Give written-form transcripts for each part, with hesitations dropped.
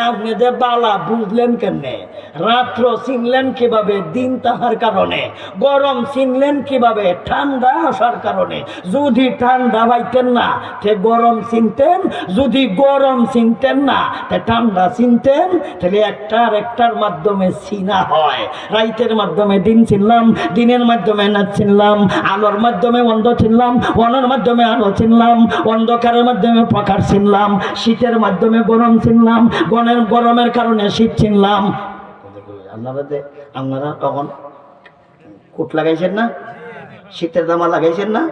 আপনি যে বালা বুঝলেন কেমনে, রাত্র চিনলেন কিভাবে দিন তাহার কারণে, গরম চিনলেন কিভাবে ঠান্ডা আসার কারণে। যদি ঠান্ডা পাইতেন না তে গরম চিনতেন, যদি গরম চিনতেন না তে ঠান্ডা চিনতেন। তাহলে একটার মাধ্যমে চিনা হয়। রাইতের মাধ্যমে দিন চিনলাম, দিনের মাধ্যমে রাত চিনলাম, আলোর মাধ্যমে অন্ধ চিনলাম, অন্ধের মাধ্যমে আলো চিনলাম, অন্ধকারের মাধ্যমে প্রকাশ চিনলাম, শীতের মাধ্যমে গরম চিনলাম, গরমের কারণে শীত চিনলাম। আপনারা তখন কোট লাগাইছেন না, শীতের জামা লাগাইছেন না?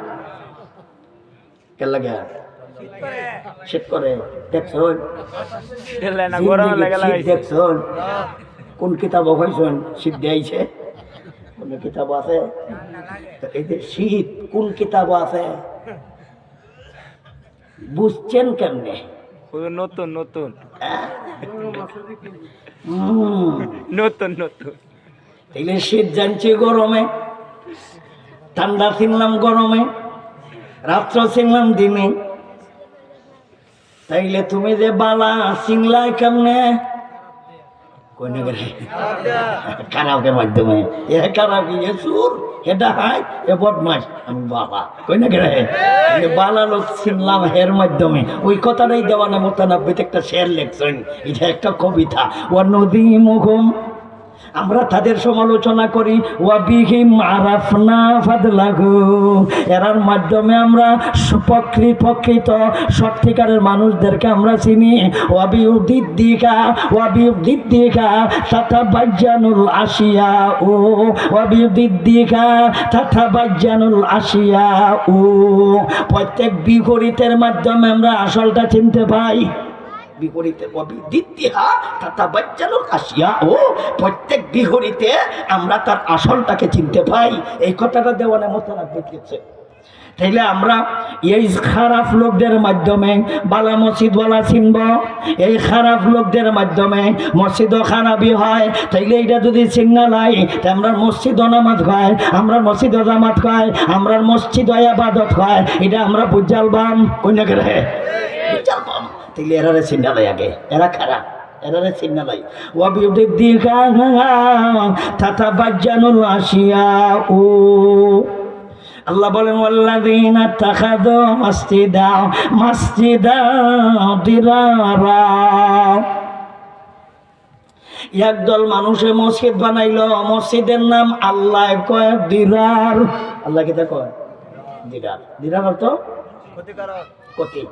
কে লাগে শীত করে দেখছেন? দেখছেন কোন কিতাব হয়েছেন শীত দিয়েছে? কোন কিতাব আছে? এই যে শীত কোন কিতাব আছে বুঝছেন কেমনে? নতুন নতুন তাইলে শীত জানছি গরমে, ঠান্ডা চিনলাম গরমে, রাত্র চিনলাম দিনে। তাইলে তুমি যে বালা চিনলাই কেমনে? খারাপের মাধ্যমে। এ খারাপ এ সুর, এটা হাই, এ বদমাস, আমি বাবা কই না গেলে বালা লোক চিনলাম হের মাধ্যমে। ওই কথাটাই দেওয়ানা মোতানাব্বিতে একটা শের লেখছেন, এটা একটা কবিতা। ও নদী মুখম, আমরা তাদের সমালোচনা করি, ওয়াবিহিম আরাফনা ফাদলাহু, এরার মাধ্যমে আমরা প্রকৃত সত্যিকারের মানুষদেরকে আমরা চিনি। ওয়াবিউদ্দিকা তাতাবাজ্জানুল আশিয়া ও ওয়াবিউদ্দিকা তাতাবাজ্জানুল আশিয়া ও, প্রত্যেক বিপরীতের মাধ্যমে আমরা আসলটা চিনতে পাই। বিপরীতে আসিয়া ও, প্রত্যেক বিপরীতে আমরা তার আসলটাকে চিনতে পাই। এই কথাটা দেওয়ানে মোতানাব্বিত লিখছে। তাইলে আমরা এই খারাপ লোকদের মাধ্যমে বালা মসজিদ বলা চিনব, এই খারাপ লোকদের মাধ্যমে মসজিদও খারাপই হয়। তাইলে এইটা যদি চিন্নালাই, তাই আমরা মসজিদও নামাজ হয়, আমরা মসজিদও জামাত হয়, আমরা মসজিদও ইবাদত হয়, এটা আমরা বুঝালবাম কই না গেলে বুঝালবাম। তাইলে এরারে চিন্নালাই আগে, এরা খারাপ, এরারে চিন্নালাই। ওয়াবিউদ্দিকা তাতাবাজ্জানুল আশিয়া ও, আল্লাহ বলেন ওয়াল্লাযীনা তাখাযু মাসজিদা দিরারা, একদল মানুষে মসজিদ বানাইলো, মসজিদের নাম আল্লাহ কয় দিরার। আল্লাহ কিতা কয়? দিরার। দিরার অর্থ কতি,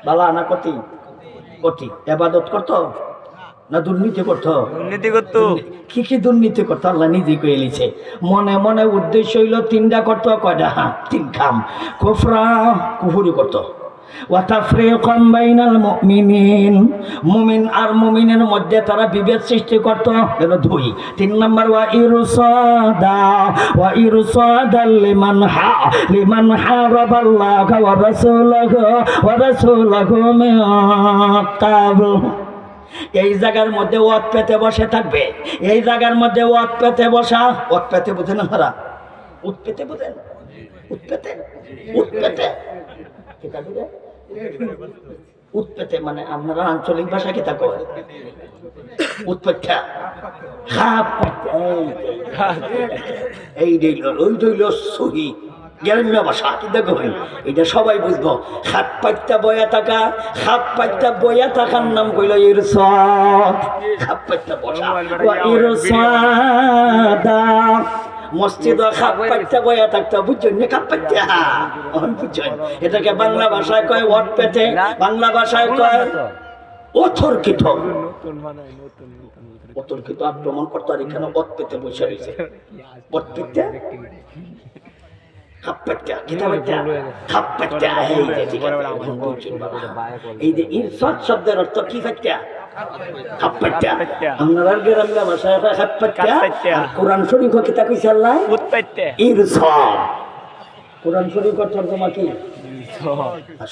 বালা না কতি? কতি। ইবাদত করতো না দুর্নীতি করতো? দুর্নীতি করতো। কি দুর্নীতি করতো? আল্লাহ নিজে কয়ে লিছে। মনে মনে উদ্দেশ্য হইল তিনটা করতো। কয়টা? তিন কাম। কুফরি করতো, ওয়া তাফরীকাম বাইনাল মুমিনিন, মুমিন আর মুমিনের মধ্যে তারা বিভেদ সৃষ্টি করতো। এলো দুই। তিন নম্বর ওয়া ইরসাদাল লিমান হারাবাল্লাহ ওয়া রাসূলাহু মিন ক্বাবল। এই জায়গার মধ্যে ওয়াত পেতে বসে থাকবে, এই জায়গার মধ্যে ওয়াত পেতে বসা। ওয়াত পেতে বুঝেন আপনারা? উৎপেতে বুঝেন? উৎপেতে উৎপেতে মানে আপনারা আঞ্চলিক ভাষা কি তা কয়? উৎপেক্ষা এই ওই সহি গ্রাম্য ভাষা কি দেখো, এটা সবাই বুঝবো। হাত পাইতা বয়া থাকা, হাত পাইতা বয়া থাকার নাম কইল ইরসাদ। হাত পাইতা বসা ইরসাদা। মসজিদ খাপ পাইতে বয়া থাকতো, বুঝছেন না? খাপ পাইতে বুঝছেন? এটাকে বাংলা ভাষায় কয় ওয়াট পেতে, বাংলা ভাষায় কয় অতর্কিত। অতর্কিত আক্রমণ করতো। আর এখানে ওয়াট পেতে বসে রয়েছে। ওয়াট পেতে এই যে ইরশাদ শব্দের অর্থ কি? কোরআন শরীফ কিতা কইছে আল্লাহ? ইরশাদ। কোরআন শরীফ তর্জমা কি?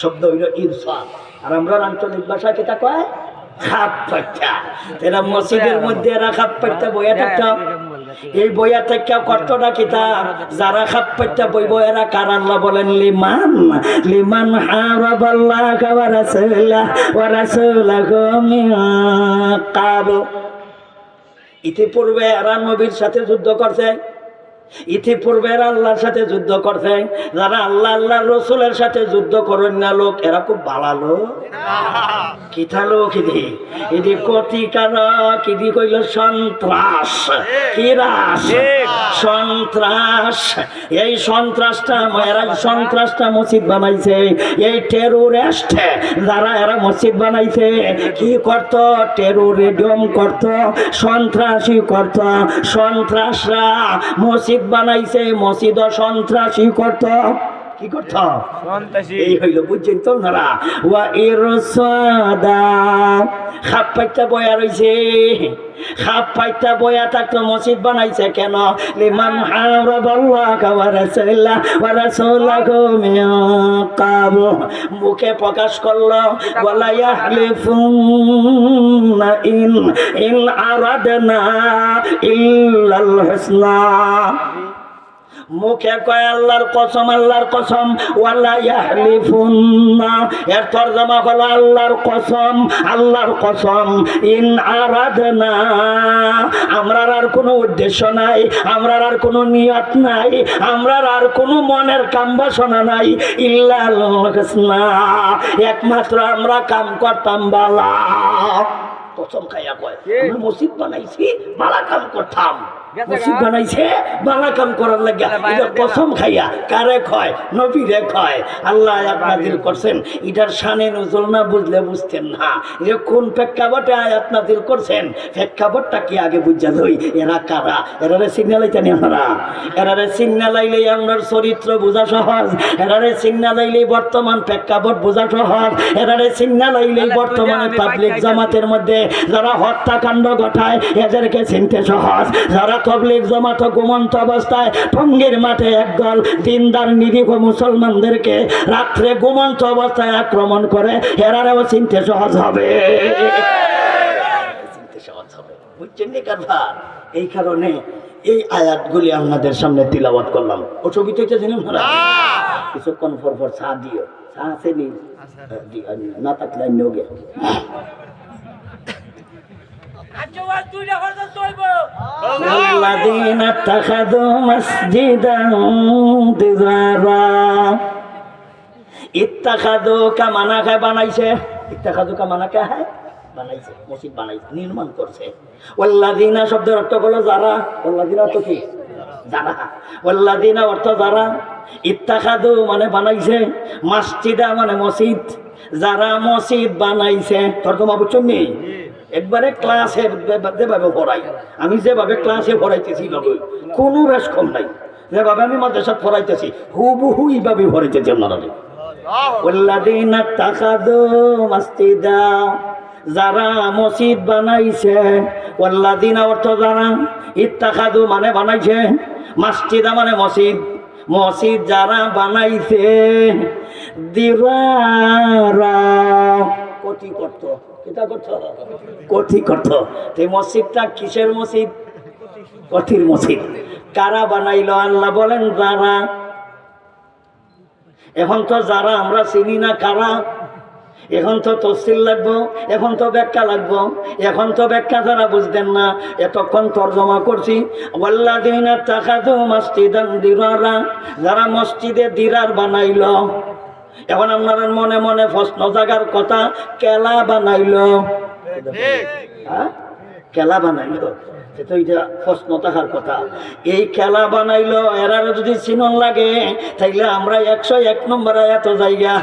শব্দ হইল ইরশাদ। আর আমরা আঞ্চলিক ভাষায় কিতা কয়? খাপ পাইতা। এরা মসজিদের মধ্যে এরা খাপ পাইতা বইয়া থাকতো, এই বইয়া থেকে কষ্টটা কিতা যারা খাপ পাইতা বইব এরা কার আল্লাহ বলেন লিমান লিমান হারাবাল্লাহ ওয়া রাসূলা ওয়া রাসূলাহু মিন ক্বাবল। ইতিপূর্বে এরা নবীর সাথে যুদ্ধ করছে, ইতিপূর্বে এরা আল্লাহর সাথে যুদ্ধ করছে। যারা আল্লাহ আল্লাহ রসুলের সাথে যুদ্ধ করেন না লোক এরা খুব ভালো লোক। কিথা লোক ইদি ইদি ক্ষতিকারক, ইদি কইল সন্ত্রাস, কিরাস সন্ত্রাস। এই সন্ত্রাসটা এরা সন্ত্রাসটা মসজিদ বানাইছে। এই টেরোরিস্ট যারা এরা মসজিদ বানাইছে কি করত? টেরোরিজম করত, সন্ত্রাসী করত। সন্ত্রাসরা মসজিদ বানাইছে, মসজিদ সন্ত্রাসী করত। কি করত? এই হইল বুঝছেন তো না? ওয়া ইরসাদা খাপ পাইতা বয়া রইছে, খাপ পাইতা বয়া থাকতো মসজিদ বানাইছে কেন? লিমান হারাবাল্লাহ ওয়া রাসূলা ওয়া রাসূলাহু মিন ক্বাবল। মুখে প্রকাশ করলো ওয়ালা ইয়াহলিফুনা ইন আরাদনা ইল্লাল হুসনা। মুখে কয় আল্লাহর কসম, আল্লাহর কসম। ওয়ালা ইয়াহলিফুন্না এর তরজমা হলো আল্লাহর কসম, আল্লাহর কসম। ইন আরাদনা আমরার আর কোনো উদ্দেশ্য নাই, আমরার আর কোনো নিয়ত নাই, আমরার আর কোনো মনের কাম বাসনা নাই। ইল্লাল হুসনা একমাত্র আমরা কাম করতাম বালা। কসম খাইয়া কয় আমরা মসজিদ বানাইছি বালা কাম করতাম, মসজিদ বানাইছে বালা কাম করার লাগে। এটা কসম খাইয়া কারে কয়? নবীরে কয়। আল্লাহ আয়াত নাযিল করছেন, এটার শানে নজুল না বুঝলে বুঝতেন না। যে কোন প্রেক্ষাপটে আয়াত নাযিল করছেন, প্রেক্ষাপটটা কি আগে বুঝা লই। এরা কারা? এরারে সিগনালাইতানি আমরা, এরারে সিগনালাইলেই আমরার চরিত্র বোঝা সহজ, এরারে সিগনালাইলেই বর্তমান প্রেক্ষাপট বোঝা সহজ, এরারে সিগনালাইলেই বর্তমানে তাবলীগ জামাতের মধ্যে যারা হত্যাকাণ্ড ঘটায় এদেরকে চিনতে সহজ। যারা তাবলীগ জামাত ঘুমন্ত অবস্থায় টঙ্গীর মাঠে একদল দিনদার নিরীহ মুসলমানদেরকে রাত্রে ঘুমন্ত অবস্থায় আক্রমণ করে এরারেও চিনতে সহজ হবে, চিনতে সহজ হবে। বুঝছেন নি কারবার? এই কারণে এই আয়াতগুলি আপনাদের সামনে তিলাওয়াত করলাম। অসুবিধা হইতেছিলাম না? কিছুক্ষণ পর পর চা দিও, চা আছে নি না থাকলে নোগে। الذين اتخذوا مسجدا ضرارا اتخذوا কামানা কে বানাইছে, ইত্তাখাযু কামানা কে হয় বানাইছে, মসজিদ বানাইছে, নির্মাণ করছে। ওয়াল্লাযিনা শব্দের অর্থ হলো যারা, ওয়াল্লাযিনা অর্থ কি? যারা। ওয়াল্লাযিনা অর্থ যারা, ইত্তাখাযু মানে বানাইছে, মসজিদা মানে মসজিদ। যারা মসজিদ বানাইছে তর্জমা বুঝছেন নি? একবারে ক্লাসের যেভাবে পড়াই, আমি যেভাবে ক্লাসে পড়াইতেছি কোনো বেশ কম নাই, যেভাবে আমি মাদ্রাসা পড়াইতেছি হুবহু এইভাবে পড়াইতেছি আপনারা। ওয়াল্লাযিনা ইত্তাখাযু মাসজিদা যারা মসজিদ বানাইছে, ওয়াল্লাযিনা অর্থ যারা, ইত্তাখাযু মানে বানাইছে, মাসজিদা মানে মসজিদ। মসজিদ যারা বানাইছে দিরারা কতি করত, কিতা করত? কতি করত। এই মসজিদটা কিসের মসজিদ? কতির মসজিদ। কারা বানাইলো? আল্লাহ বলেন যারা। এখন তো যারা আমরা চিনি না কারা, এখন তো তফসিল লাগবো, এখন তো ব্যাখ্যা লাগবো, এখন তো ব্যাখ্যা যারা বুঝতেন না এতক্ষণ তর্জমা করছি। ওয়াল্লাযিনা ইত্তাখাযু মাসজিদান দিরারা যারা মসজিদে দিরার বানাইলো। এখন আপনার মনে মনে প্রশ্ন জাগার কথা, কেলা বানাইলো, হ্যাঁ কেলা বানাইলো, তো এটা প্রশ্ন থাকার কথা। এই খেলা বানাইলো এরারে যদি চিনন লাগে তাইলে আমরা 101 নম্বর আয়াত জায়গা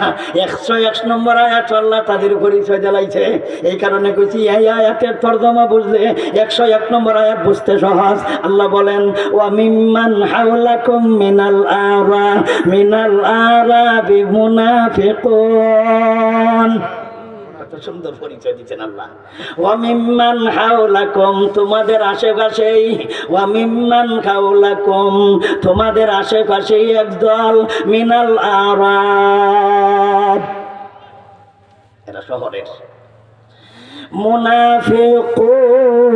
101 নম্বর আয়াত আল্লাহ তাদের পরিচয় দিলাইছে। এই কারণে কইছি এই আয়াতের তরজমা বুঝলে 101 নম্বর আয়াত বুঝতে সহজ। আল্লাহ বলেন ওয়া মিম্মান হাওলাকুম মিনাল আরাবি মুনাফিকুন। সুন্দর পরিচয় দিচ্ছেন আল্লাহ। ওয়া মিম্মান হাওলাকুম তোমাদের আশেপাশেই, ওয়া মিম্মান হাওলাকুম তোমাদের আশেপাশেই একদল মিনাল আরাব এরা শহরের মুনাফিকুন।